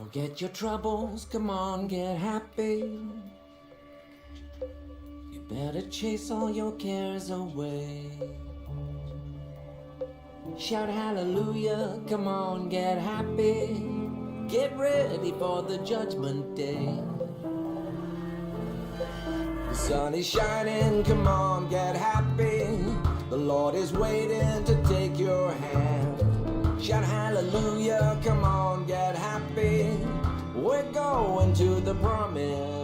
Forget your troubles, come on, get happy. You better chase all your cares away. Shout hallelujah, come on, get happy. Get ready for the judgment day. The sun is shining, come on, get happy. The Lord is waiting to take your hand. Shout hallelujah, come on, get happy. We're going to the promise.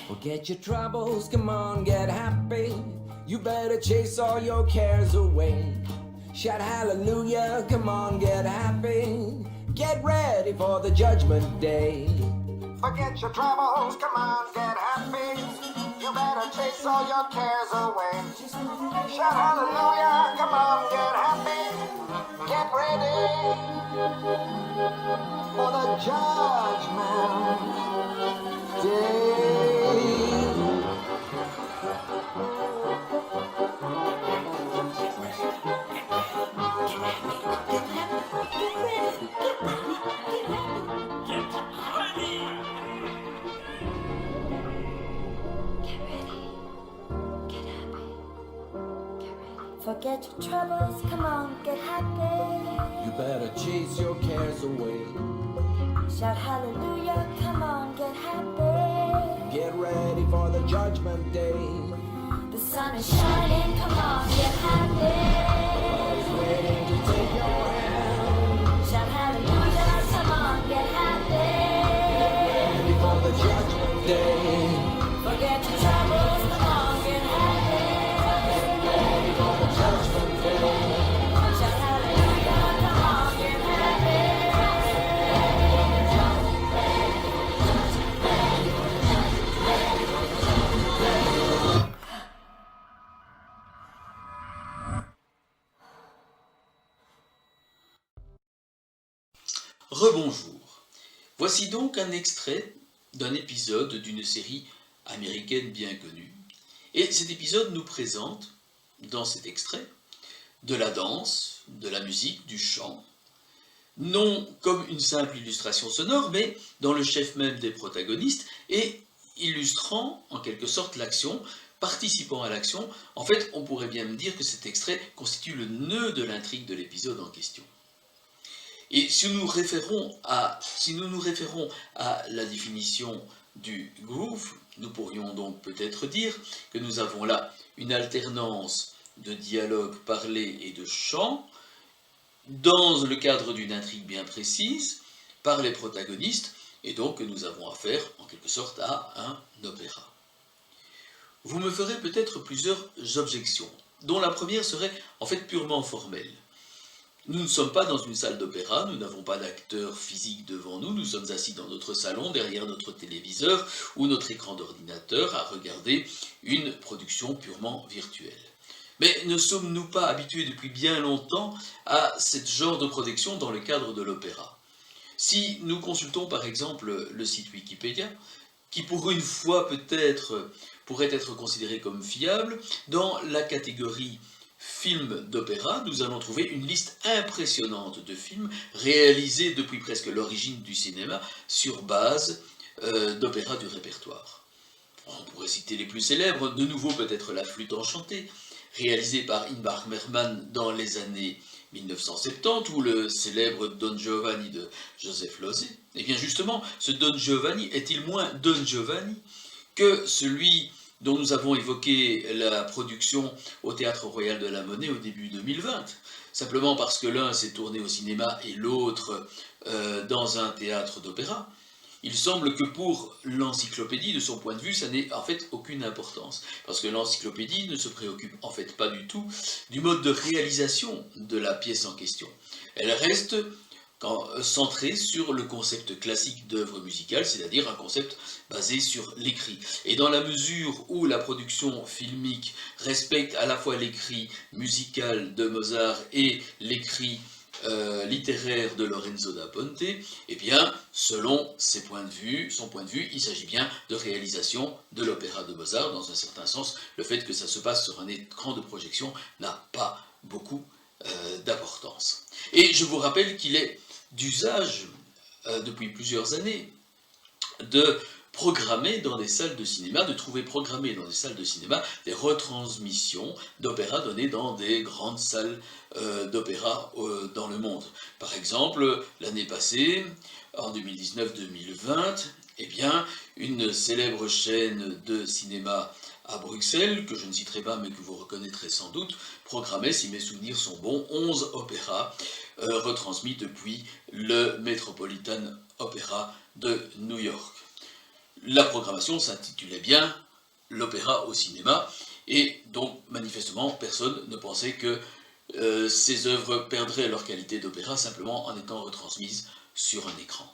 Forget your troubles, come on, get happy. You better chase all your cares away. Shout hallelujah, come on, get happy. Get ready for the judgment day. Forget your troubles, come on, get happy. You better chase all your cares away. Shout hallelujah, come on, get happy. Get ready for the judgment day. Forget your troubles, come on, get happy. You better chase your cares away. Shout hallelujah, come on, get happy. Get ready for the judgment day. The sun is shining, come on, get happy. He's waiting to take your hand. Shout hallelujah, come on, get happy. Ready for the judgment day. Forget your troubles, come on, get happy. Ready for the judgment day. Shout hallelujah, come on, get happy. Rebonjour. Voici donc un extrait d'un épisode d'une série américaine bien connue. Et cet épisode nous présente, dans cet extrait, de la danse, de la musique, du chant, non comme une simple illustration sonore, mais dans le chef même des protagonistes, et illustrant en quelque sorte l'action, participant à l'action. En fait, on pourrait bien me dire que cet extrait constitue le nœud de l'intrigue de l'épisode en question. Et si nous nous référons à la définition du groove, nous pourrions donc peut-être dire que nous avons là une alternance de dialogue parlé et de chant, dans le cadre d'une intrigue bien précise, par les protagonistes, et donc que nous avons affaire en quelque sorte à un opéra. Vous me ferez peut-être plusieurs objections, dont la première serait en fait purement formelle. Nous ne sommes pas dans une salle d'opéra, nous n'avons pas d'acteurs physiques devant nous, nous sommes assis dans notre salon, derrière notre téléviseur ou notre écran d'ordinateur à regarder une production purement virtuelle. Mais ne sommes-nous pas habitués depuis bien longtemps à ce genre de production dans le cadre de l'opéra? Si nous consultons par exemple le site Wikipédia, qui pour une fois peut-être pourrait être considéré comme fiable, dans la catégorie films d'opéra, nous allons trouver une liste impressionnante de films réalisés depuis presque l'origine du cinéma sur base d'opéras du répertoire. On pourrait citer les plus célèbres, de nouveau peut-être La Flûte enchantée, réalisé par Ingmar Bergman dans les années 1970, ou le célèbre Don Giovanni de Joseph Losey. Et bien justement, ce Don Giovanni est-il moins Don Giovanni que celui dont nous avons évoqué la production au Théâtre Royal de la Monnaie au début 2020, simplement parce que l'un s'est tourné au cinéma et l'autre dans un théâtre d'opéra. Il semble que pour l'encyclopédie, de son point de vue, ça n'ait en fait aucune importance, parce que l'encyclopédie ne se préoccupe en fait pas du tout du mode de réalisation de la pièce en question. Elle reste centré sur le concept classique d'œuvre musicale, c'est-à-dire un concept basé sur l'écrit. Et dans la mesure où la production filmique respecte à la fois l'écrit musical de Mozart et l'écrit littéraire de Lorenzo da Ponte, eh bien, selon son point de vue, il s'agit bien de réalisation de l'opéra de Mozart. Dans un certain sens, le fait que ça se passe sur un écran de projection n'a pas beaucoup d'importance. Et je vous rappelle qu'il est d'usage, depuis plusieurs années, de programmer dans des salles de cinéma, de trouver programmées dans des salles de cinéma des retransmissions d'opéra données dans des grandes salles d'opéra dans le monde. Par exemple, l'année passée, en 2019-2020, eh bien, une célèbre chaîne de cinéma à Bruxelles, que je ne citerai pas mais que vous reconnaîtrez sans doute, programmait, si mes souvenirs sont bons, 11 opéras retransmis depuis le Metropolitan Opera de New York. La programmation s'intitulait bien l'opéra au cinéma, et donc manifestement personne ne pensait que ces œuvres perdraient leur qualité d'opéra simplement en étant retransmises sur un écran.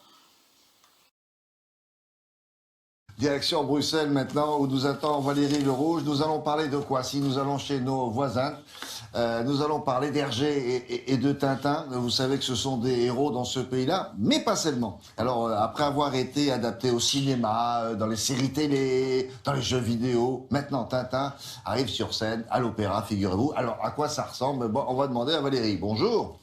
Direction Bruxelles maintenant, où nous attend Valérie Le Rouge. Nous allons parler de quoi? Si nous allons chez nos voisins, nous allons parler d'Hergé et de Tintin. Vous savez que ce sont des héros dans ce pays-là, mais pas seulement. Alors, après avoir été adapté au cinéma, dans les séries télé, dans les jeux vidéo, maintenant Tintin arrive sur scène, à l'opéra, figurez-vous. Alors, à quoi ça ressemble? Bon, on va demander à Valérie. Bonjour.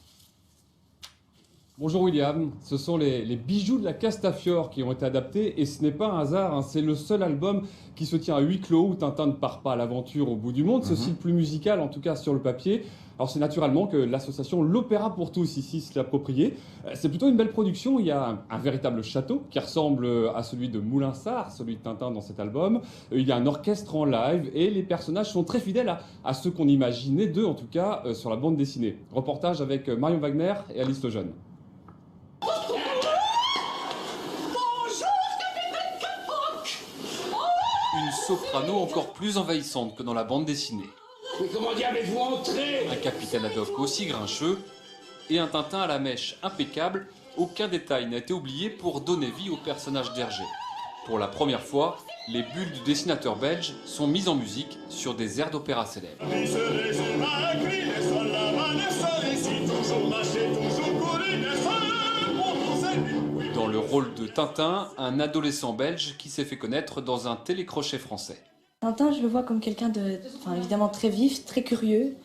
Bonjour William, ce sont les bijoux de la Castafiore qui ont été adaptés et ce n'est pas un hasard, hein, c'est le seul album qui se tient à huis clos où Tintin ne part pas à l'aventure au bout du monde, c'est aussi le plus musical en tout cas sur le papier. Alors c'est naturellement que l'association L'Opéra pour tous ici se l'approprié. C'est plutôt une belle production, il y a un véritable château qui ressemble à celui de Moulinsart, celui de Tintin dans cet album. Il y a un orchestre en live et les personnages sont très fidèles à ceux qu'on imaginait d'eux en tout cas sur la bande dessinée. Reportage avec Marion Wagner et Alice Lejeune. Une soprano encore plus envahissante que dans la bande dessinée. Mais comment avez-vous entré? Un capitaine Haddock aussi grincheux et un Tintin à la mèche impeccable. Aucun détail n'a été oublié pour donner vie au personnage d'Hergé. Pour la première fois, les bulles du dessinateur belge sont mises en musique sur des airs d'opéra célèbres. Dans le rôle de Tintin, un adolescent belge qui s'est fait connaître dans un télécrochet français. Tintin, je le vois comme quelqu'un de, évidemment très vif, très curieux,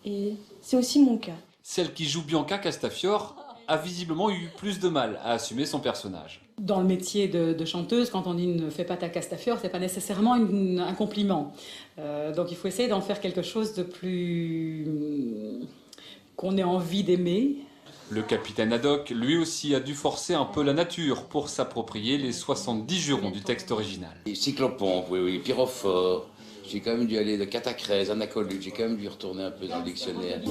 et c'est aussi mon cas. Celle qui joue Bianca Castafiore a visiblement eu plus de mal à assumer son personnage. Dans le métier de chanteuse, quand on dit ne fais pas ta Castafiore, c'est pas nécessairement un compliment. Donc il faut essayer d'en faire quelque chose de plus qu'on ait envie d'aimer. Le capitaine Haddock, lui aussi, a dû forcer un peu la nature pour s'approprier les 70 jurons du texte original. Cyclopompe, oui, pyrophore. J'ai quand même dû aller de catacrèse, anacolute, j'ai quand même dû retourner un peu dans le dictionnaire.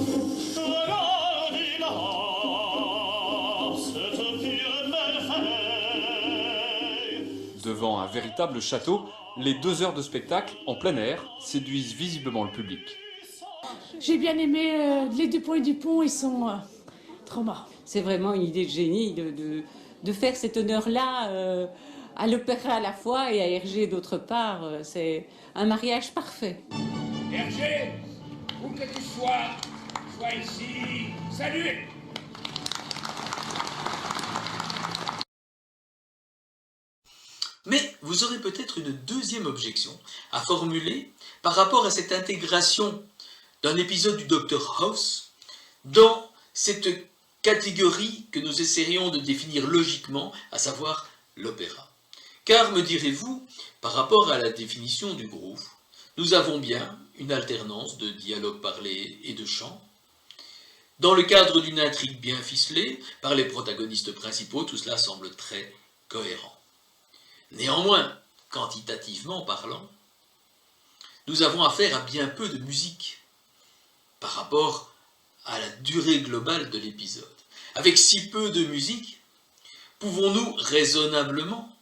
Devant un véritable château, les 2 heures de spectacle en plein air séduisent visiblement le public. J'ai bien aimé les Dupont et Dupont, ils sont trop marrants. C'est vraiment une idée de génie de faire cet honneur-là à l'opéra à la fois et à Hergé d'autre part. C'est un mariage parfait. Hergé, où que tu sois ici. Salut! Mais vous aurez peut-être une deuxième objection à formuler par rapport à cette intégration d'un épisode du Dr House dans cette catégorie que nous essaierions de définir logiquement, à savoir l'opéra. Car, me direz-vous, par rapport à la définition du groove, nous avons bien une alternance de dialogue parlé et de chant. Dans le cadre d'une intrigue bien ficelée, par les protagonistes principaux, tout cela semble très cohérent. Néanmoins, quantitativement parlant, nous avons affaire à bien peu de musique par rapport à la durée globale de l'épisode. Avec si peu de musique, pouvons-nous raisonnablement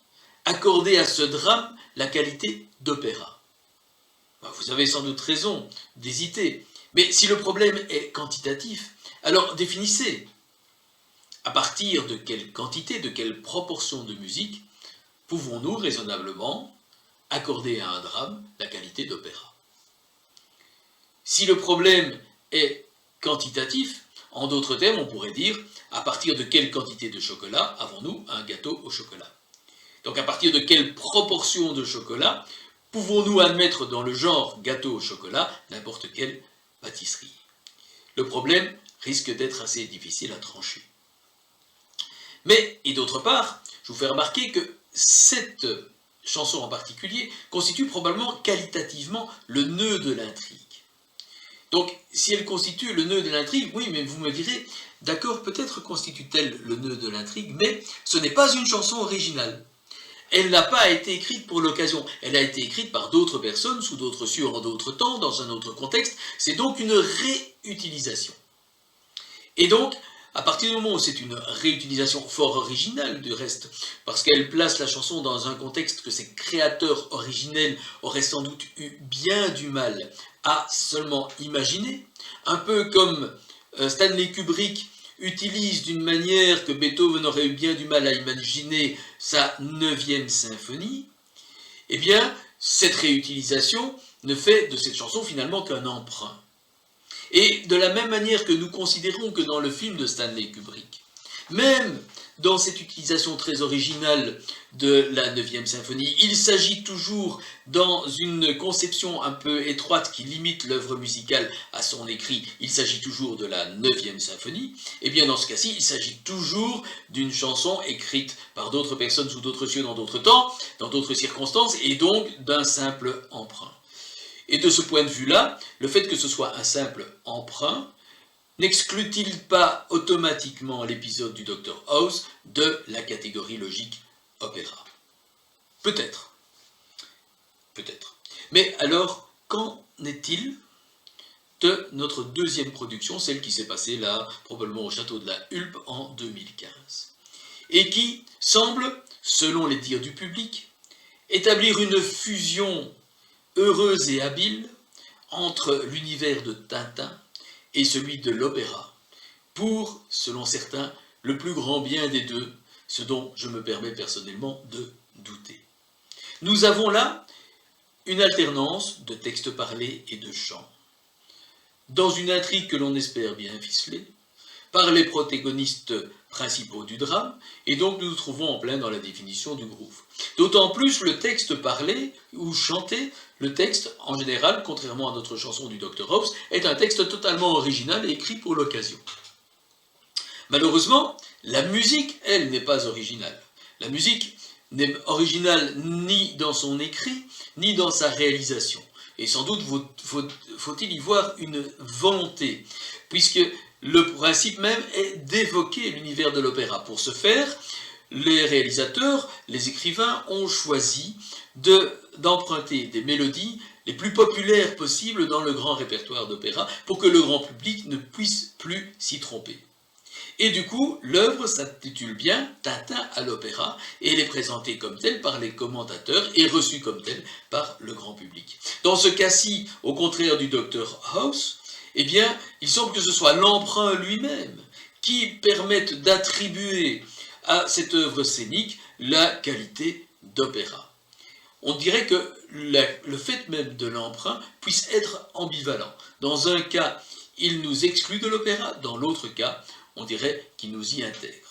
accorder à ce drame la qualité d'opéra? Vous avez sans doute raison d'hésiter, mais si le problème est quantitatif, alors définissez à partir de quelle quantité, de quelle proportion de musique pouvons-nous raisonnablement accorder à un drame la qualité d'opéra. Si le problème est quantitatif, En d'autres termes, on pourrait dire à partir de quelle quantité de chocolat avons-nous un gâteau au chocolat? Donc à partir de quelle proportion de chocolat pouvons-nous admettre dans le genre gâteau au chocolat n'importe quelle pâtisserie? Le problème risque d'être assez difficile à trancher. Mais, et d'autre part, je vous fais remarquer que cette chanson en particulier constitue probablement qualitativement le nœud de l'intrigue. Donc, si elle constitue le nœud de l'intrigue, oui, mais vous me direz, d'accord, peut-être constitue-t-elle le nœud de l'intrigue, mais ce n'est pas une chanson originale. Elle n'a pas été écrite pour l'occasion, elle a été écrite par d'autres personnes, sous d'autres cieux, en d'autres temps, dans un autre contexte, c'est donc une réutilisation. Et donc, à partir du moment où c'est une réutilisation fort originale du reste, parce qu'elle place la chanson dans un contexte que ses créateurs originels auraient sans doute eu bien du mal à seulement imaginer, un peu comme Stanley Kubrick utilise d'une manière que Beethoven aurait eu bien du mal à imaginer sa 9e symphonie, eh bien, cette réutilisation ne fait de cette chanson finalement qu'un emprunt. Et de la même manière que nous considérons que dans le film de Stanley Kubrick, même dans cette utilisation très originale de la 9e symphonie, il s'agit toujours, dans une conception un peu étroite qui limite l'œuvre musicale à son écrit, il s'agit toujours de la 9e symphonie, et bien dans ce cas-ci, il s'agit toujours d'une chanson écrite par d'autres personnes sous d'autres cieux dans d'autres temps, dans d'autres circonstances, et donc d'un simple emprunt. Et de ce point de vue-là, le fait que ce soit un simple emprunt n'exclut-il pas automatiquement l'épisode du Dr House de la catégorie logique opéra? Peut-être. Peut-être. Mais alors, qu'en est-il de notre deuxième production, celle qui s'est passée là, probablement au château de la Hulpe en 2015, et qui semble, selon les dires du public, établir une fusion heureuse et habile entre l'univers de Tintin et celui de l'opéra, pour, selon certains, le plus grand bien des deux, ce dont je me permets personnellement de douter. Nous avons là une alternance de textes parlés et de chants, dans une intrigue que l'on espère bien ficelée, par les protagonistes principaux du drame, et donc nous nous trouvons en plein dans la définition du groove. D'autant plus le texte parlé ou chanté, le texte, en général, contrairement à notre chanson du Dr House, est un texte totalement original et écrit pour l'occasion. Malheureusement, la musique, elle, n'est pas originale. La musique n'est originale ni dans son écrit, ni dans sa réalisation. Et sans doute faut-il y voir une volonté, puisque le principe même est d'évoquer l'univers de l'opéra. Pour ce faire, les réalisateurs, les écrivains ont choisi d'emprunter des mélodies les plus populaires possibles dans le grand répertoire d'opéra pour que le grand public ne puisse plus s'y tromper. Et du coup, l'œuvre s'intitule bien « Tintin à l'opéra » et elle est présentée comme telle par les commentateurs et reçue comme telle par le grand public. Dans ce cas-ci, au contraire du Dr House, eh bien, il semble que ce soit l'emprunt lui-même qui permette d'attribuer à cette œuvre scénique la qualité d'opéra. On dirait que le fait même de l'emprunt puisse être ambivalent. Dans un cas, il nous exclut de l'opéra, dans l'autre cas, on dirait qu'il nous y intègre.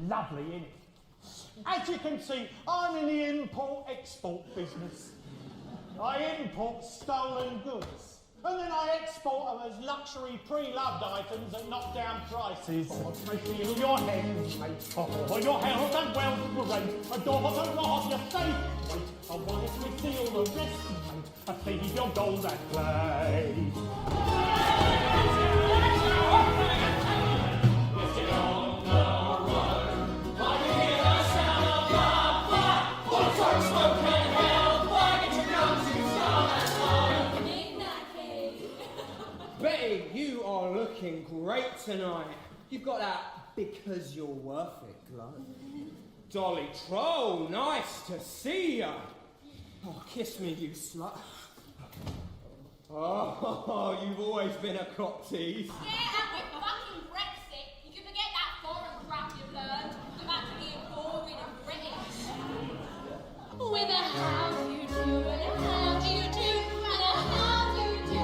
Lovely, isn't it? As you can see, I'm in the import-export business. I import stolen goods, and then I export them as luxury pre-loved items at knockdown prices. I feel your head, mate, for your health and wealth great. A daughter of your safe, wait, I want to steal the risk, mate. I feed your gold and clay. Betty, you are looking great tonight. You've got that because you're worth it glow. Dolly Troll, nice to see ya. Oh, kiss me, you slut. Oh, you've always been a cock tease. Yeah, and with fucking Brexit, you can forget that foreign crap you've learned. Come back to being boring and British. With a how do you do, and a how do you do, and a how do you do,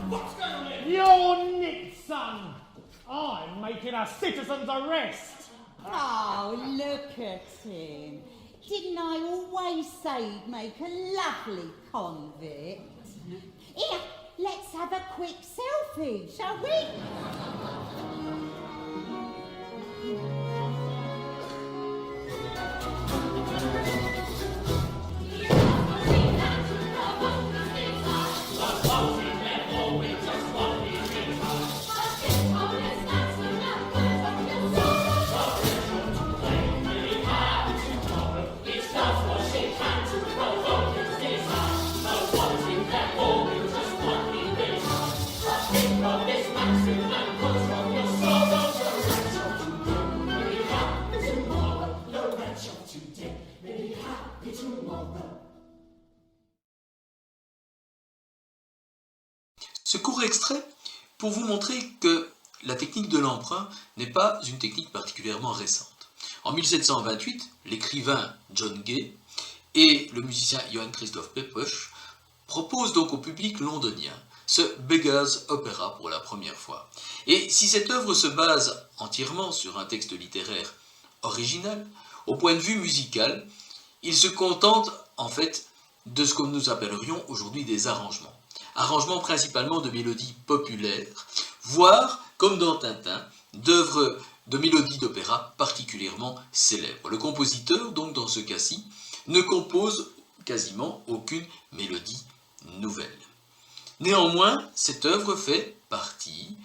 What's going on here? You're Nick, son. I'm making a citizen's arrest. Oh, look at him. Didn't I always say he'd make a lovely convict? Here, let's have a quick selfie, shall we? Ce court extrait pour vous montrer que la technique de l'emprunt n'est pas une technique particulièrement récente. En 1728, l'écrivain John Gay et le musicien Johann Christoph Pepusch proposent donc au public londonien ce Beggar's Opera pour la première fois. Et si cette œuvre se base entièrement sur un texte littéraire original, au point de vue musical, il se contente en fait de ce que nous appellerions aujourd'hui des arrangements. Arrangements principalement de mélodies populaires, voire, comme dans Tintin, d'œuvres de mélodies d'opéra particulièrement célèbres. Le compositeur, donc dans ce cas-ci, ne compose quasiment aucune mélodie nouvelle. Néanmoins, cette œuvre fait partie,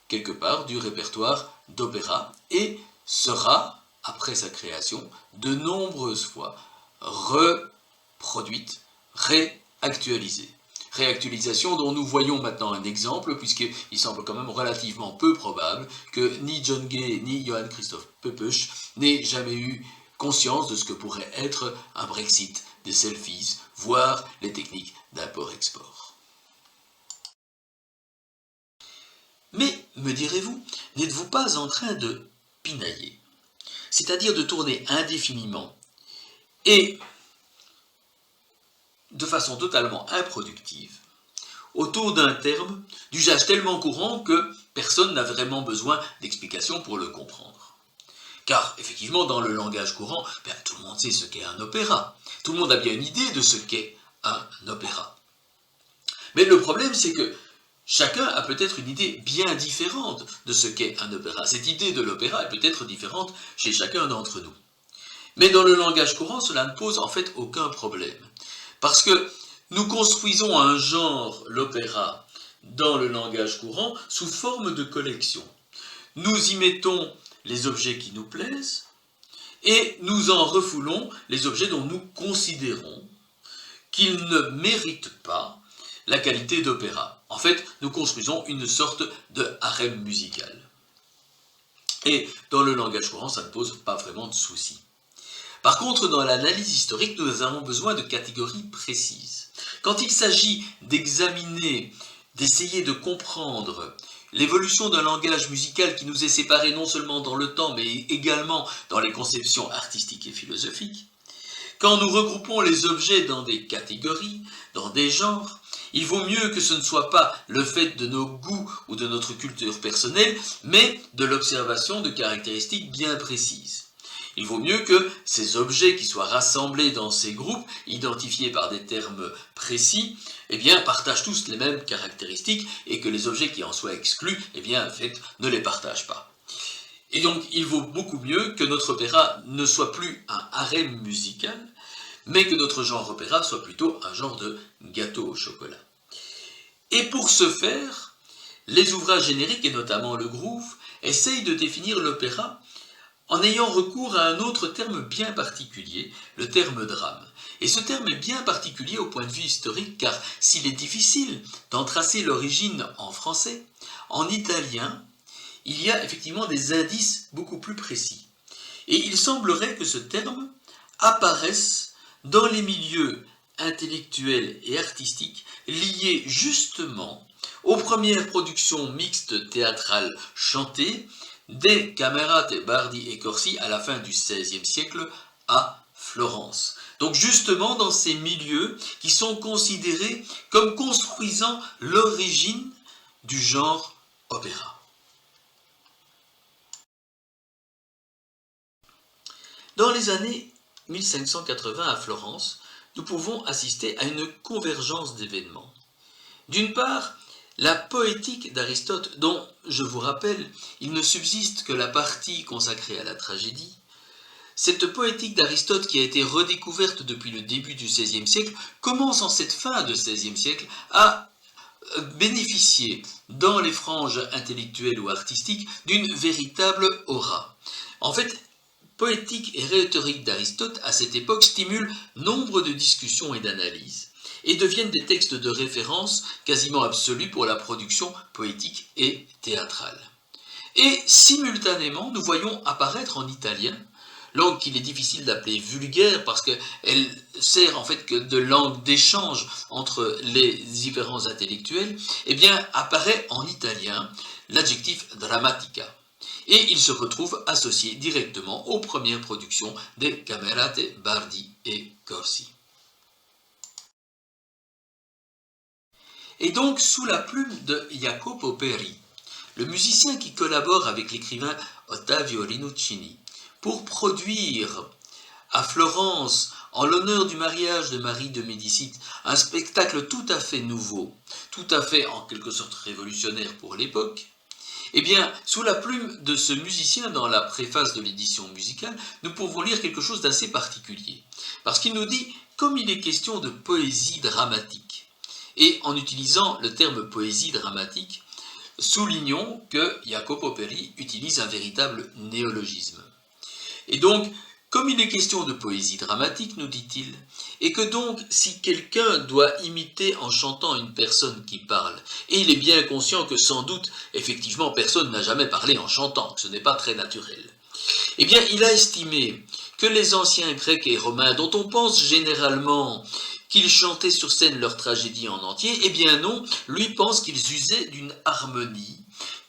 quelque part, du répertoire d'opéra et sera, après sa création, de nombreuses fois reproduite, réactualisée. Réactualisation dont nous voyons maintenant un exemple, puisqu'il semble quand même relativement peu probable que ni John Gay ni Johann Christoph Pepusch n'aient jamais eu conscience de ce que pourrait être un Brexit, des selfies, voire les techniques d'import-export. Mais, me direz-vous, n'êtes-vous pas en train de pinailler, c'est-à-dire de tourner indéfiniment et de façon totalement improductive, autour d'un terme d'usage tellement courant que personne n'a vraiment besoin d'explication pour le comprendre. Car, effectivement, dans le langage courant, tout le monde sait ce qu'est un opéra. Tout le monde a bien une idée de ce qu'est un opéra. Mais le problème, c'est que chacun a peut-être une idée bien différente de ce qu'est un opéra. Cette idée de l'opéra est peut-être différente chez chacun d'entre nous. Mais dans le langage courant, cela ne pose en fait aucun problème. Parce que nous construisons un genre, l'opéra, dans le langage courant, sous forme de collection. Nous y mettons les objets qui nous plaisent, et nous en refoulons les objets dont nous considérons qu'ils ne méritent pas la qualité d'opéra. En fait, nous construisons une sorte de harem musical. Et dans le langage courant, ça ne pose pas vraiment de souci. Par contre, dans l'analyse historique, nous avons besoin de catégories précises. Quand il s'agit d'examiner, d'essayer de comprendre l'évolution d'un langage musical qui nous est séparé non seulement dans le temps, mais également dans les conceptions artistiques et philosophiques, quand nous regroupons les objets dans des catégories, dans des genres, il vaut mieux que ce ne soit pas le fait de nos goûts ou de notre culture personnelle, mais de l'observation de caractéristiques bien précises. Il vaut mieux que ces objets qui soient rassemblés dans ces groupes, identifiés par des termes précis, partagent tous les mêmes caractéristiques et que les objets qui en soient exclus, en fait, ne les partagent pas. Et donc, il vaut beaucoup mieux que notre opéra ne soit plus un harem musical, mais que notre genre opéra soit plutôt un genre de gâteau au chocolat. Et pour ce faire, les ouvrages génériques, et notamment le groove, essayent de définir l'opéra en ayant recours à un autre terme bien particulier, le terme drame. Et ce terme est bien particulier au point de vue historique, car s'il est difficile d'en tracer l'origine en français, en italien, il y a effectivement des indices beaucoup plus précis. Et il semblerait que ce terme apparaisse dans les milieux intellectuels et artistiques liés justement aux premières productions mixtes théâtrales chantées des Camerate Bardi e Corsi à la fin du XVIe siècle à Florence. Donc justement dans ces milieux qui sont considérés comme construisant l'origine du genre opéra. Dans les années 1580 à Florence, nous pouvons assister à une convergence d'événements. D'une part, la poétique d'Aristote, dont, je vous rappelle, il ne subsiste que la partie consacrée à la tragédie, cette poétique d'Aristote qui a été redécouverte depuis le début du XVIe siècle, commence en cette fin de XVIe siècle à bénéficier dans les franges intellectuelles ou artistiques d'une véritable aura. En fait, poétique et rhétorique d'Aristote à cette époque stimulent nombre de discussions et d'analyses et deviennent des textes de référence quasiment absolus pour la production poétique et théâtrale. Et simultanément, nous voyons apparaître en italien, langue qu'il est difficile d'appeler vulgaire parce qu'elle sert en fait que de langue d'échange entre les différents intellectuels, eh bien apparaît en italien l'adjectif drammatica. Et il se retrouve associé directement aux premières productions des Camerate Bardi e Corsi. Et donc, sous la plume de Jacopo Peri, le musicien qui collabore avec l'écrivain Ottavio Rinuccini, pour produire à Florence, en l'honneur du mariage de Marie de Médicis, un spectacle tout à fait nouveau, tout à fait en quelque sorte révolutionnaire pour l'époque, eh bien, sous la plume de ce musicien, dans la préface de l'édition musicale, nous pouvons lire quelque chose d'assez particulier. Parce qu'il nous dit, comme il est question de poésie dramatique, et en utilisant le terme poésie dramatique, soulignons que Jacopo Peri utilise un véritable néologisme. Et donc, comme il est question de poésie dramatique, nous dit-il, et que donc, si quelqu'un doit imiter en chantant une personne qui parle, et il est bien conscient que sans doute, effectivement, personne n'a jamais parlé en chantant, que ce n'est pas très naturel, eh bien, il a estimé que les anciens Grecs et Romains, dont on pense généralement qu'ils chantaient sur scène leur tragédie en entier, eh bien non, lui pense qu'ils usaient d'une harmonie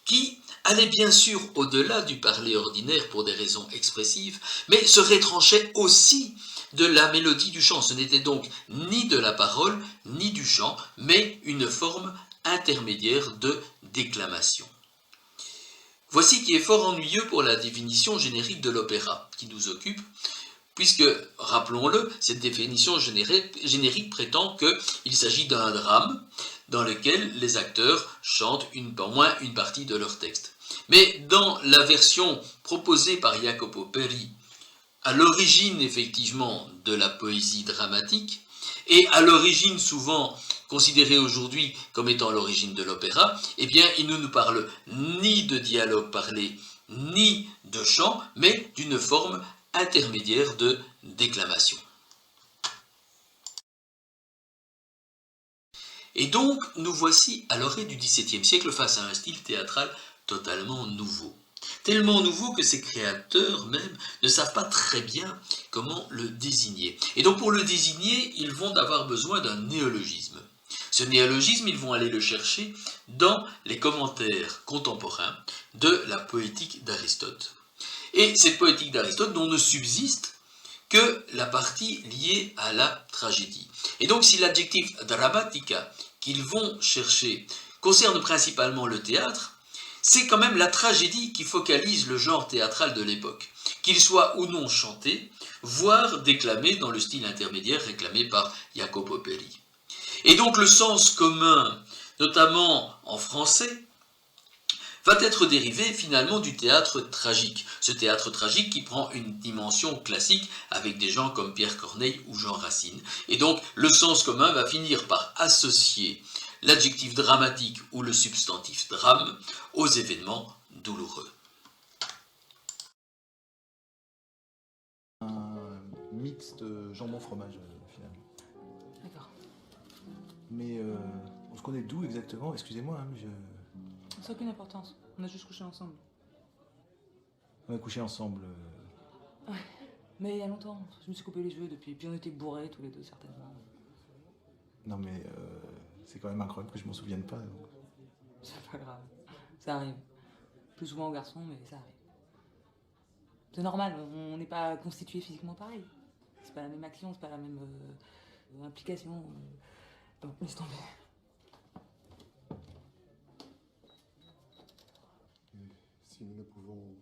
qui allait bien sûr au-delà du parler ordinaire pour des raisons expressives, mais se retranchait aussi de la mélodie du chant. Ce n'était donc ni de la parole, ni du chant, mais une forme intermédiaire de déclamation. Voici qui est fort ennuyeux pour la définition générique de l'opéra qui nous occupe, puisque, rappelons-le, cette définition générique prétend qu'il s'agit d'un drame dans lequel les acteurs chantent au moins une partie de leur texte. Mais dans la version proposée par Jacopo Peri, à l'origine effectivement de la poésie dramatique, et à l'origine souvent considérée aujourd'hui comme étant l'origine de l'opéra, eh bien il ne nous parle ni de dialogue parlé, ni de chant, mais d'une forme intermédiaire de déclamation. Et donc, nous voici à l'orée du XVIIe siècle face à un style théâtral totalement nouveau. Tellement nouveau que ses créateurs même ne savent pas très bien comment le désigner. Et donc pour le désigner, ils vont avoir besoin d'un néologisme. Ce néologisme, ils vont aller le chercher dans les commentaires contemporains de la poétique d'Aristote. Et cette poétique d'Aristote dont ne subsiste que la partie liée à la tragédie. Et donc si l'adjectif dramatica qu'ils vont chercher concerne principalement le théâtre, c'est quand même la tragédie qui focalise le genre théâtral de l'époque, qu'il soit ou non chanté, voire déclamé dans le style intermédiaire réclamé par Jacopo Peri. Et donc le sens commun, notamment en français, va être dérivé finalement du théâtre tragique. Ce théâtre tragique qui prend une dimension classique avec des gens comme Pierre Corneille ou Jean Racine. Et donc le sens commun va finir par associer l'adjectif dramatique ou le substantif drame aux événements douloureux. Un mix de jambon-fromage finalement. D'accord. Mais on se connaît d'où exactement? Excusez-moi, hein, mais Ça n'a aucune importance. On a juste couché ensemble. on a couché ensemble. Ouais. Mais il y a longtemps, je me suis coupé les cheveux depuis, puis on était bourrés tous les deux certainement. Non mais c'est quand même incroyable que je m'en souvienne pas. Donc. C'est pas grave, ça arrive. Plus souvent aux garçons, mais ça arrive. C'est normal, on n'est pas constitué physiquement pareil. C'est pas la même action, c'est pas la même implication. Bon, laisse tomber. Et si nous ne pouvons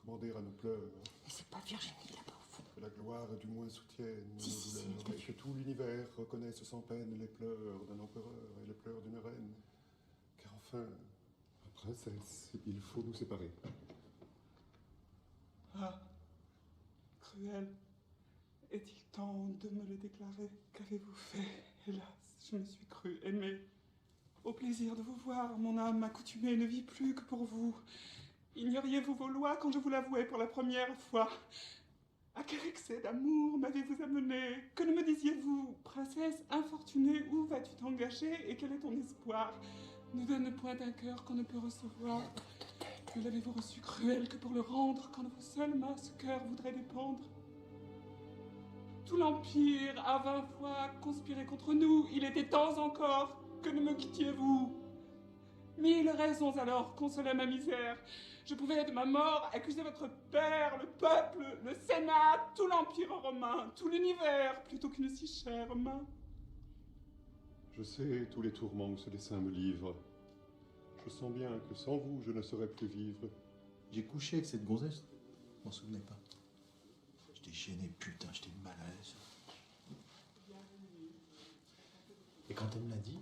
commander à nos pleurs... Mais c'est pas Virginie là-bas au fond. Que la gloire du moins soutienne nos Si, douleurs, et que tout l'univers reconnaisse sans peine les pleurs d'un empereur et les pleurs d'une reine. Car enfin, princesse, il faut nous séparer. Ah, cruel. Est-il temps de me le déclarer? Qu'avez-vous fait? Hélas, je me suis cru aimée. Au plaisir de vous voir, mon âme accoutumée ne vit plus que pour vous. Ignoriez-vous vos lois quand je vous l'avouais pour la première fois? À quel excès d'amour m'avez-vous amené? Que ne me disiez-vous? Princesse infortunée, où vas-tu t'engager et quel est ton espoir? Ne donne point un cœur qu'on ne peut recevoir. Ne l'avez-vous reçu cruel que pour le rendre, quand de vos seules mains ce cœur voudrait dépendre? Tout l'Empire a 20 fois conspiré contre nous, il était temps encore que ne me quittiez-vous. 1000 raisons alors consolaient ma misère. Je pouvais de ma mort accuser votre père, le peuple, le Sénat, tout l'Empire romain, tout l'univers, plutôt qu'une si chère main. Je sais tous les tourments que ce dessein me livre. Je sens bien que sans vous, je ne saurais plus vivre. J'ai couché avec cette gonzesse, je m'en souvenais pas. J'étais gêné, putain, j'étais mal à l'aise. Et quand elle me l'a dit,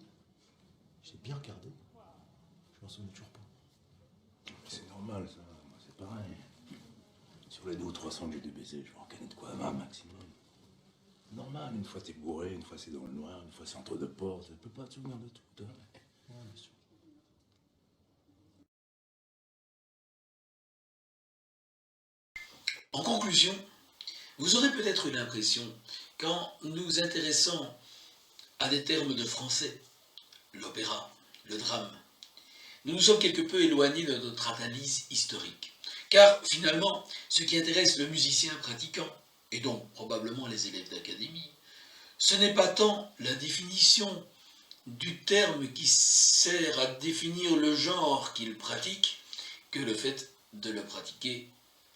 j'ai bien regardé. Je m'en souvenais toujours pas. C'est normal, ça. Moi, c'est pareil. Sur les 200 ou 300 que j'ai dû baiser, je vais en canner de quoi, un maximum. Normal, une fois t'es bourré, une fois c'est dans le noir, une fois c'est entre deux portes. Je peux pas te souvenir de tout, hein. Ouais, bien sûr. En conclusion, vous aurez peut-être eu l'impression, qu'en nous intéressant à des termes de français, l'opéra, le drame, nous nous sommes quelque peu éloignés de notre analyse historique. Car finalement, ce qui intéresse le musicien pratiquant, et donc probablement les élèves d'académie, ce n'est pas tant la définition du terme qui sert à définir le genre qu'il pratique, que le fait de le pratiquer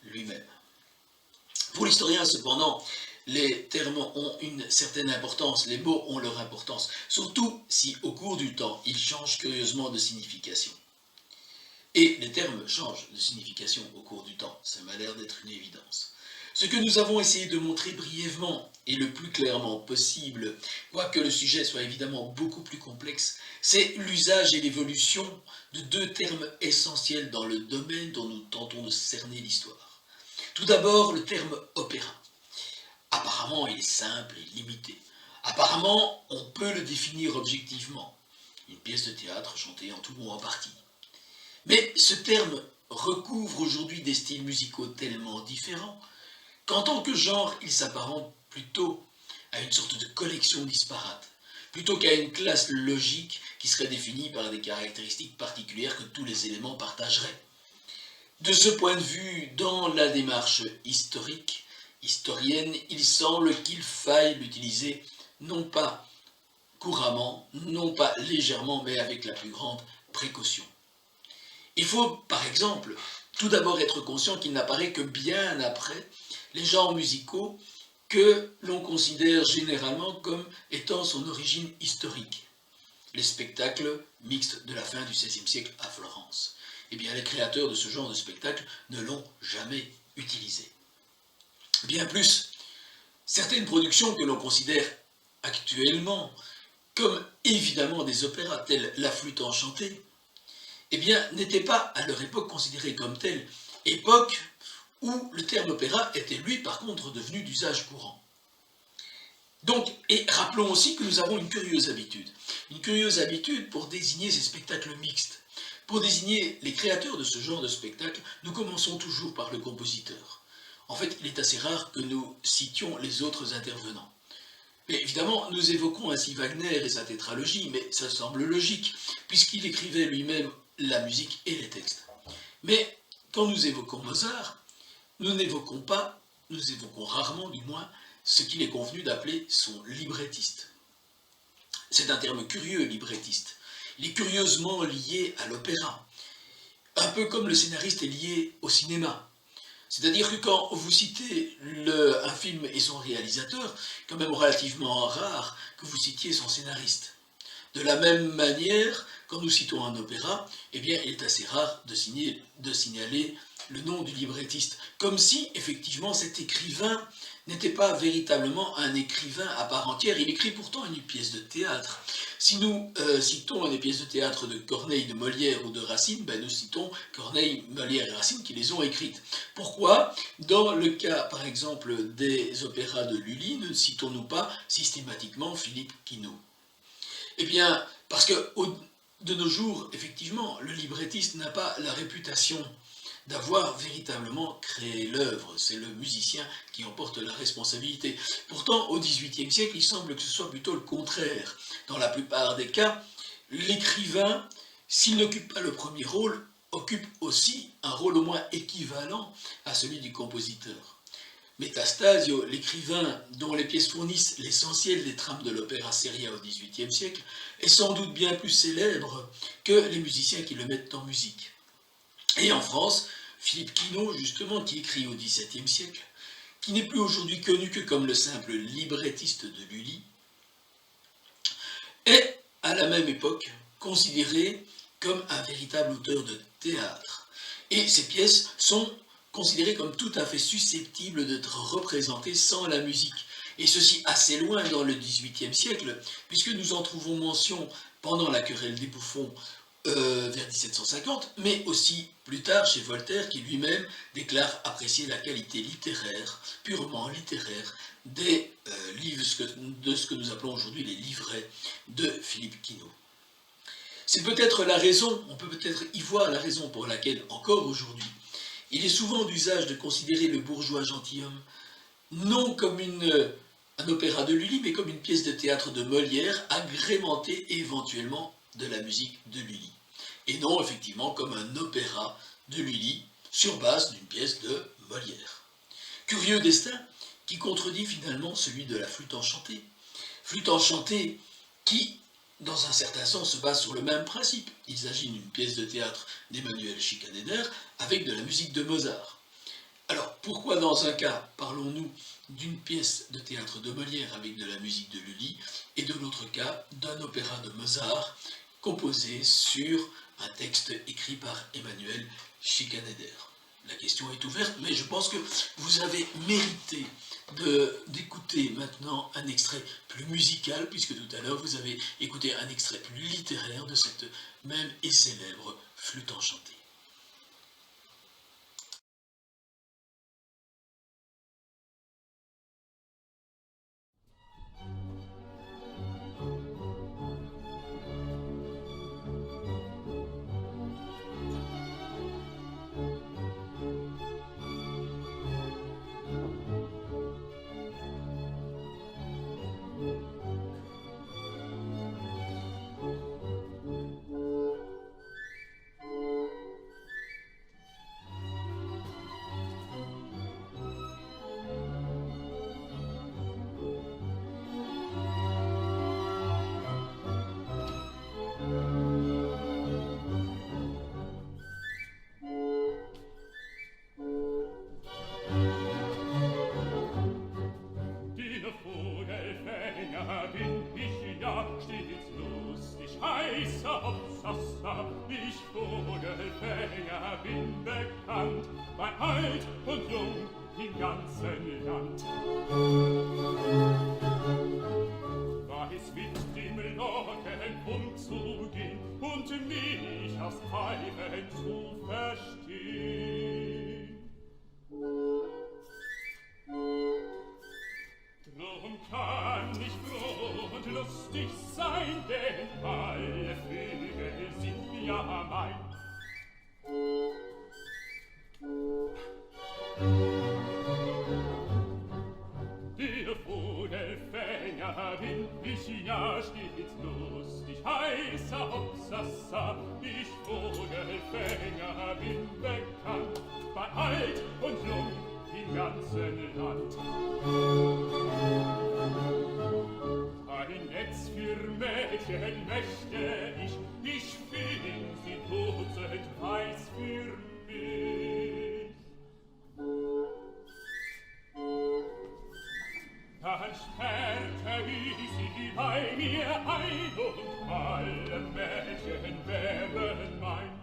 lui-même. Pour l'historien, cependant, les termes ont une certaine importance, les mots ont leur importance, surtout si au cours du temps, ils changent curieusement de signification. Et les termes changent de signification au cours du temps, ça m'a l'air d'être une évidence. Ce que nous avons essayé de montrer brièvement et le plus clairement possible, quoique le sujet soit évidemment beaucoup plus complexe, c'est l'usage et l'évolution de deux termes essentiels dans le domaine dont nous tentons de cerner l'histoire. Tout d'abord, le terme opéra. Apparemment, il est simple et limité. Apparemment, on peut le définir objectivement. Une pièce de théâtre chantée en tout ou en partie. Mais ce terme recouvre aujourd'hui des styles musicaux tellement différents qu'en tant que genre, il s'apparente plutôt à une sorte de collection disparate, plutôt qu'à une classe logique qui serait définie par des caractéristiques particulières que tous les éléments partageraient. De ce point de vue, dans la démarche historique, historienne, il semble qu'il faille l'utiliser non pas couramment, non pas légèrement, mais avec la plus grande précaution. Il faut, par exemple, tout d'abord être conscient qu'il n'apparaît que bien après les genres musicaux que l'on considère généralement comme étant son origine historique. Les spectacles mixtes de la fin du XVIe siècle à Florence. Eh bien, les créateurs de ce genre de spectacle ne l'ont jamais utilisé. Bien plus, certaines productions que l'on considère actuellement comme évidemment des opéras tels La Flûte enchantée, eh bien, n'étaient pas à leur époque considérées comme telles, époque où le terme opéra était lui par contre devenu d'usage courant. Donc, et rappelons aussi que nous avons une curieuse habitude pour désigner ces spectacles mixtes. Pour désigner les créateurs de ce genre de spectacle, nous commençons toujours par le compositeur. En fait, il est assez rare que nous citions les autres intervenants. Mais évidemment, nous évoquons ainsi Wagner et sa tétralogie, mais ça semble logique, puisqu'il écrivait lui-même la musique et les textes. Mais quand nous évoquons Mozart, nous n'évoquons pas nous évoquons rarement, du moins, ce qu'il est convenu d'appeler son librettiste. C'est un terme curieux, librettiste. Il est curieusement lié à l'opéra, un peu comme le scénariste est lié au cinéma. C'est-à-dire que quand vous citez un film et son réalisateur, quand même relativement rare que vous citiez son scénariste. De la même manière, quand nous citons un opéra, eh bien, il est assez rare de signaler le nom du librettiste, comme si, effectivement, cet écrivain n'était pas véritablement un écrivain à part entière. Il écrit pourtant une pièce de théâtre. Si nous citons des pièces de théâtre de Corneille, de Molière ou de Racine, ben nous citons Corneille, Molière et Racine qui les ont écrites. Pourquoi? Dans le cas, par exemple, des opéras de Lully, ne citons-nous pas systématiquement Philippe Quinault? Eh bien, parce que de nos jours, effectivement, le librettiste n'a pas la réputation d'avoir véritablement créé l'œuvre. C'est le musicien qui en porte la responsabilité. Pourtant, au XVIIIe siècle, il semble que ce soit plutôt le contraire. Dans la plupart des cas, l'écrivain, s'il n'occupe pas le premier rôle, occupe aussi un rôle au moins équivalent à celui du compositeur. Metastasio, l'écrivain dont les pièces fournissent l'essentiel des trames de l'opéra seria au XVIIIe siècle, est sans doute bien plus célèbre que les musiciens qui le mettent en musique. Et en France, Philippe Quinault, justement, qui écrit au XVIIe siècle, qui n'est plus aujourd'hui connu que comme le simple librettiste de Lully, est, à la même époque, considéré comme un véritable auteur de théâtre. Et ses pièces sont considérées comme tout à fait susceptibles d'être représentées sans la musique. Et ceci assez loin dans le XVIIIe siècle, puisque nous en trouvons mention pendant la querelle des bouffons, vers 1750, mais aussi plus tard chez Voltaire, qui lui-même déclare apprécier la qualité littéraire, purement littéraire, des livres, de ce que nous appelons aujourd'hui les livrets de Philippe Quinault. C'est peut-être la raison, on peut peut-être y voir la raison pour laquelle, encore aujourd'hui, il est souvent d'usage de considérer le bourgeois gentilhomme non comme un opéra de Lully, mais comme une pièce de théâtre de Molière, agrémentée éventuellement de la musique de Lully. Et non, effectivement, comme un opéra de Lully, sur base d'une pièce de Molière. Curieux destin qui contredit finalement celui de la flûte enchantée. Flûte enchantée qui, dans un certain sens, se base sur le même principe. Il s'agit d'une pièce de théâtre d'Emmanuel Schikaneder avec de la musique de Mozart. Alors, pourquoi dans un cas parlons-nous d'une pièce de théâtre de Molière avec de la musique de Lully, et de l'autre cas d'un opéra de Mozart composé sur un texte écrit par Emmanuel Schikaneder? La question est ouverte, mais je pense que vous avez mérité d'écouter maintenant un extrait plus musical, puisque tout à l'heure vous avez écouté un extrait plus littéraire de cette même et célèbre flûte enchantée. Ich Vogelfänger bin bekannt, bei alt und jung im ganzen Land. Weiß mit dem Locken umzugehen und mich aufs Pfeifen zu verstehen. Drum kann ich froh und lustig sein, denn alle Vögel sind ja mein. Der Vogelfänger bin ich ja stets lustig, heißer Hopsassa. Ich Vogelfänger bin bekannt, bei alt und jung im ganzen Land. Ein Netz für Mädchen möchte ich find sie dutzend weiß für mich. Dann sperrte ich sie bei mir ein und alle Mädchen wären mein.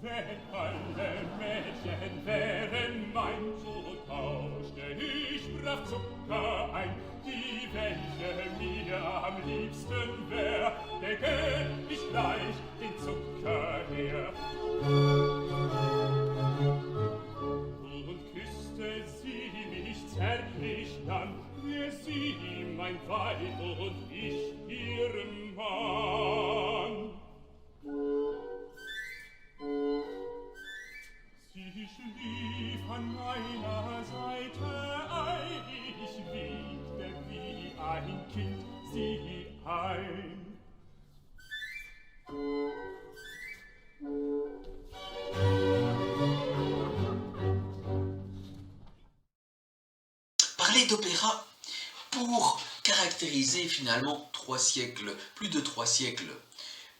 Wenn alle Mädchen wären mein, so tauschte ich brav Zucker ein, die welche mir am liebsten wär, decke ich gleich den Zucker her. Und küsste sie mich zärtlich dann, wär sie mein Weib und ich ihren Mann. Sie schlief an meiner Seite, ich wiegte wie ein Kind sie ein. Parler d'opéra pour caractériser finalement 3 siècles, plus de 3 siècles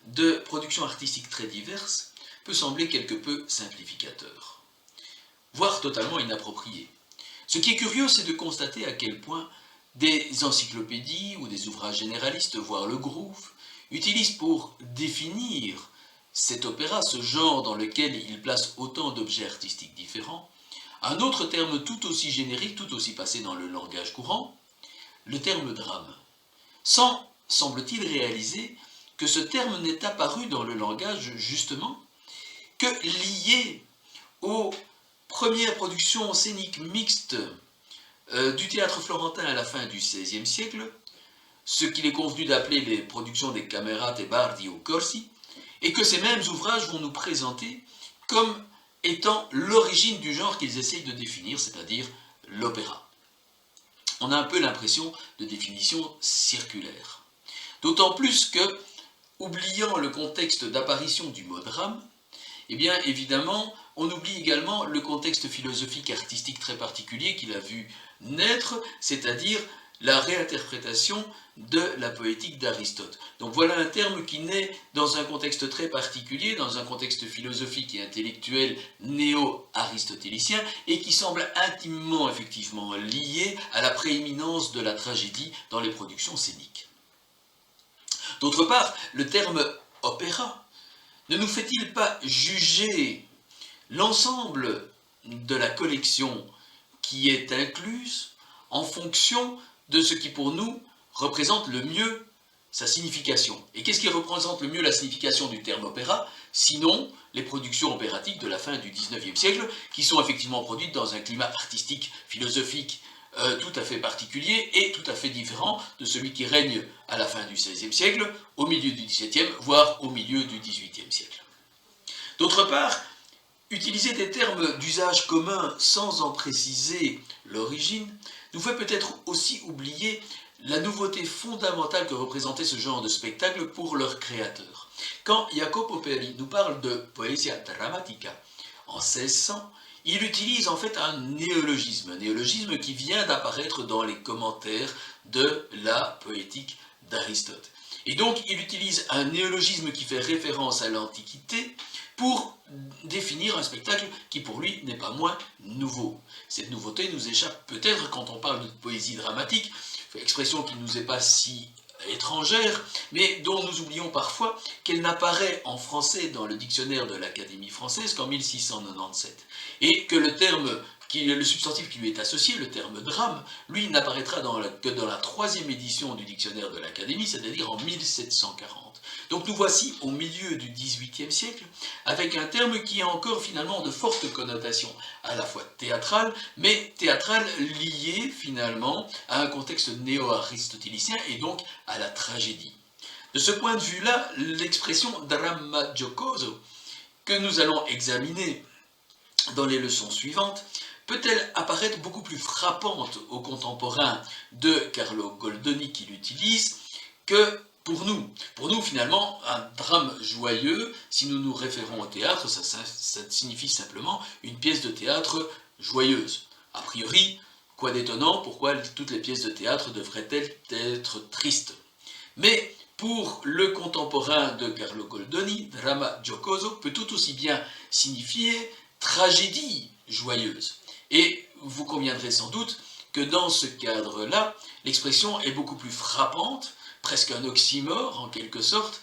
de productions artistiques très diverses peut sembler quelque peu simplificateur, voire totalement inapproprié. Ce qui est curieux, c'est de constater à quel point des encyclopédies ou des ouvrages généralistes, voire le Groove, utilisent pour définir cet opéra, ce genre dans lequel il place autant d'objets artistiques différents, un autre terme tout aussi générique, tout aussi passé dans le langage courant, le terme drame, sans, semble-t-il, réaliser que ce terme n'est apparu dans le langage, justement, que lié aux premières productions scéniques mixtes du théâtre florentin à la fin du XVIe siècle, ce qu'il est convenu d'appeler les productions des Camerate, Bardi ou Corsi, et que ces mêmes ouvrages vont nous présenter comme étant l'origine du genre qu'ils essayent de définir, c'est-à-dire l'opéra. On a un peu l'impression de définition circulaire. D'autant plus que, oubliant le contexte d'apparition du mot drame, eh bien évidemment, on oublie également le contexte philosophique artistique très particulier qu'il a vu naître, c'est-à-dire la réinterprétation de la poétique d'Aristote. Donc voilà un terme qui naît dans un contexte très particulier, dans un contexte philosophique et intellectuel néo-aristotélicien, et qui semble intimement effectivement lié à la prééminence de la tragédie dans les productions scéniques. D'autre part, le terme opéra ne nous fait-il pas juger l'ensemble de la collection qui est incluse en fonction de ce qui pour nous représente le mieux sa signification? Et qu'est-ce qui représente le mieux la signification du terme opéra, sinon les productions opératiques de la fin du XIXe siècle, qui sont effectivement produites dans un climat artistique, philosophique, tout à fait particulier et tout à fait différent de celui qui règne à la fin du XVIe siècle, au milieu du XVIIe, voire au milieu du XVIIIe siècle. D'autre part, utiliser des termes d'usage commun sans en préciser l'origine nous fait peut-être aussi oublier la nouveauté fondamentale que représentait ce genre de spectacle pour leur créateur. Quand Jacopo Peri nous parle de Poesia Dramatica en 1600, il utilise en fait un néologisme qui vient d'apparaître dans les commentaires de la poétique d'Aristote. Et donc il utilise un néologisme qui fait référence à l'Antiquité pour définir un spectacle qui pour lui n'est pas moins nouveau. Cette nouveauté nous échappe peut-être quand on parle de poésie dramatique, expression qui ne nous est pas si étrangère, mais dont nous oublions parfois qu'elle n'apparaît en français dans le dictionnaire de l'Académie française qu'en 1697, et que le substantif qui lui est associé, le terme drame, lui n'apparaîtra que dans la 3e édition du dictionnaire de l'Académie, c'est-à-dire en 1740. Donc nous voici au milieu du XVIIIe siècle, avec un terme qui a encore finalement de fortes connotations, à la fois théâtrales, mais théâtrales liées finalement à un contexte néo-aristotélicien et donc à la tragédie. De ce point de vue-là, l'expression dramma giocoso, que nous allons examiner dans les leçons suivantes, peut-elle apparaître beaucoup plus frappante aux contemporains de Carlo Goldoni qui l'utilise que pour nous finalement, un drame joyeux, si nous nous référons au théâtre, ça signifie simplement une pièce de théâtre joyeuse. A priori, quoi d'étonnant, pourquoi toutes les pièces de théâtre devraient-elles être tristes? Mais pour le contemporain de Carlo Goldoni, drama giocoso peut tout aussi bien signifier tragédie joyeuse. Et vous conviendrez sans doute que dans ce cadre-là, l'expression est beaucoup plus frappante, presque un oxymore en quelque sorte,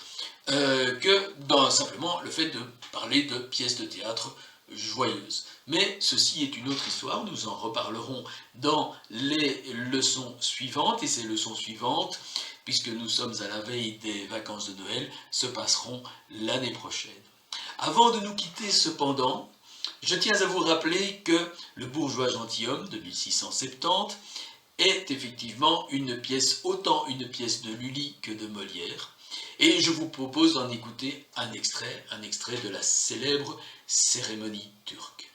que dans simplement le fait de parler de pièces de théâtre joyeuses. Mais ceci est une autre histoire, nous en reparlerons dans les leçons suivantes, et ces leçons suivantes, puisque nous sommes à la veille des vacances de Noël, se passeront l'année prochaine. Avant de nous quitter cependant, je tiens à vous rappeler que Le bourgeois gentilhomme de 1670 est effectivement une pièce, autant une pièce de Lully que de Molière, et je vous propose d'en écouter un extrait de la célèbre cérémonie turque.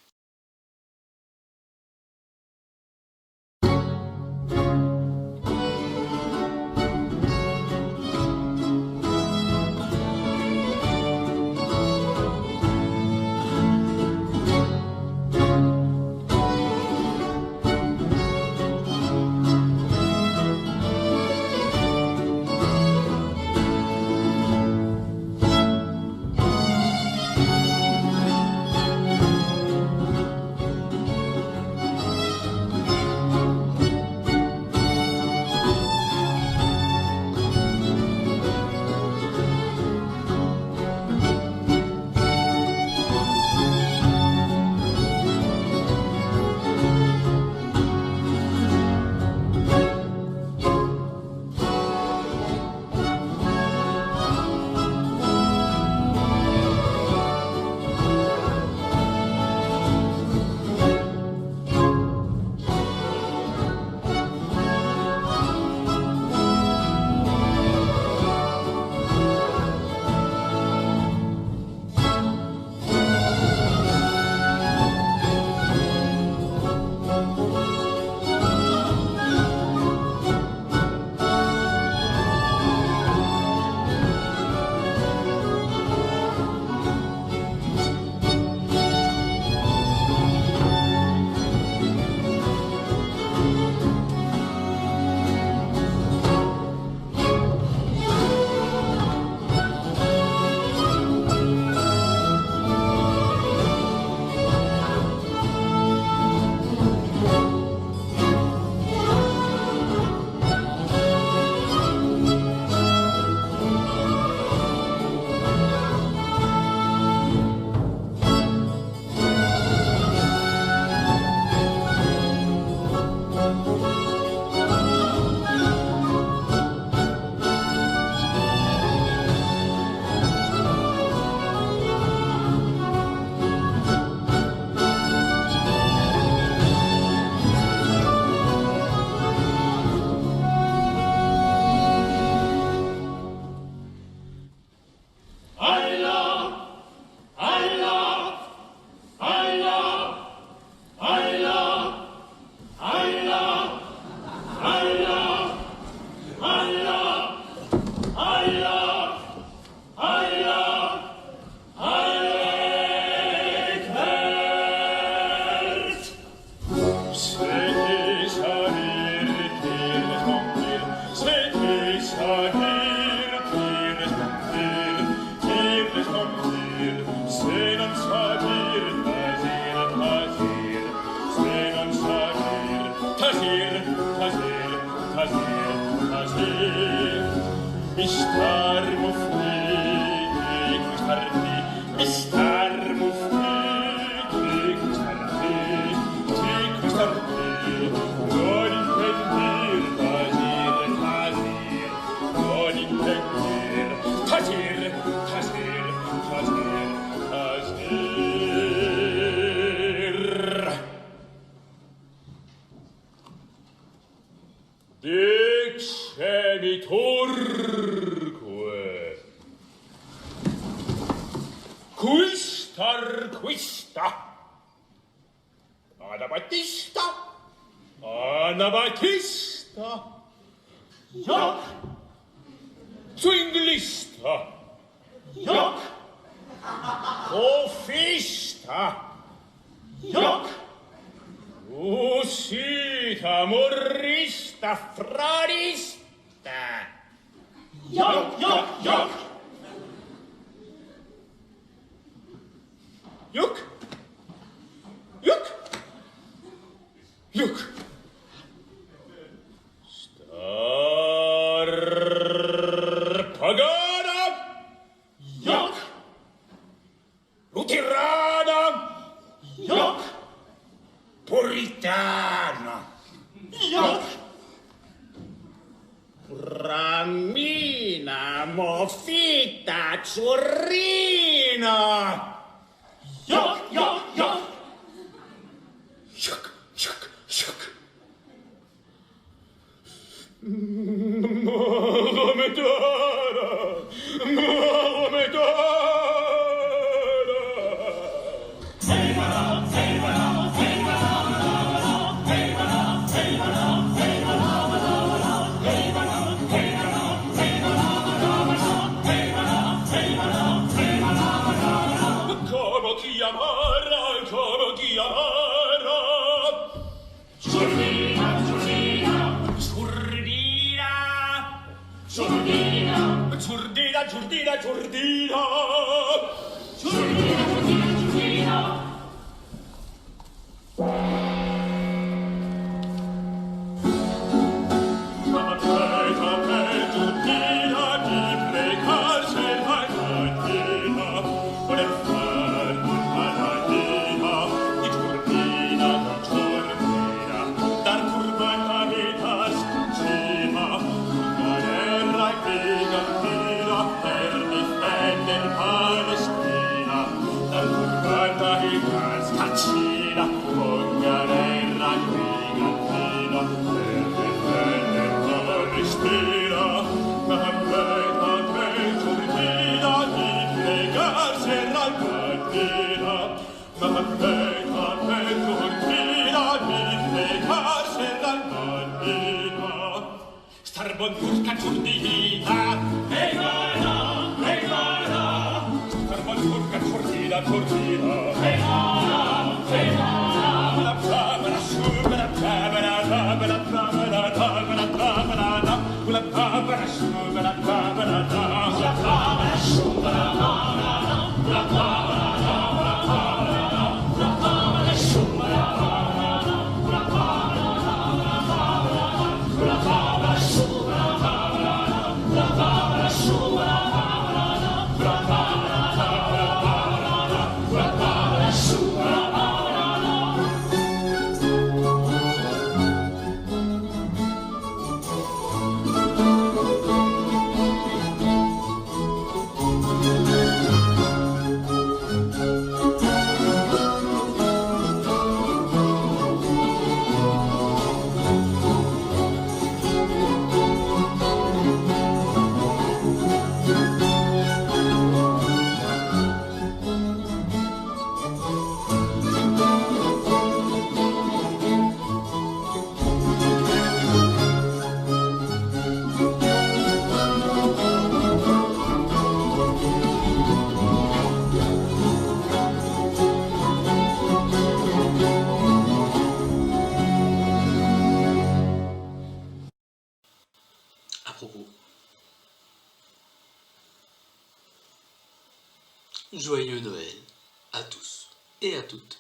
Zwinglista. Jock. Kofista. Jock. Usita morrista frarista. Jock, jock, jock. Jock. Jock. Jock. Pagana. Jock. Luterana. Jock. Puritana. Jock. Ramina, Mofita, Ciurrina. Jock, jock, jock. Jock, jock, jock. Mohamedana, Mohamedana. Hey, bana, hey, bana, hey, bana, hey, bana, hey, bana, hey, bana, hey, bana, hey, bana, hey, bana, hey, bana, hey, bana, hey, bana. Come chiamare, come chiamare. Giordina, Giordina, Giordina, Giordina, Giordina, Giordina, Giordina, Giordina, Giordina, Giordina. Starbonturca ciurdina, hey guarda, hey guarda. Starbonturca ciurdina, ciurdina, hey guarda, hey guarda. La camera subera, camera, camera, camera, camera, camera, la camera subera, camera, la camera subera, la camera. Joyeux Noël à tous et à toutes.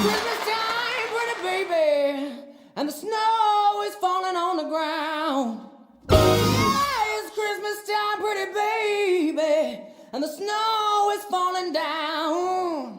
Christmas time, pretty baby, and the snow is falling on the ground. Yeah, it's Christmas time, pretty baby, and the snow is falling down.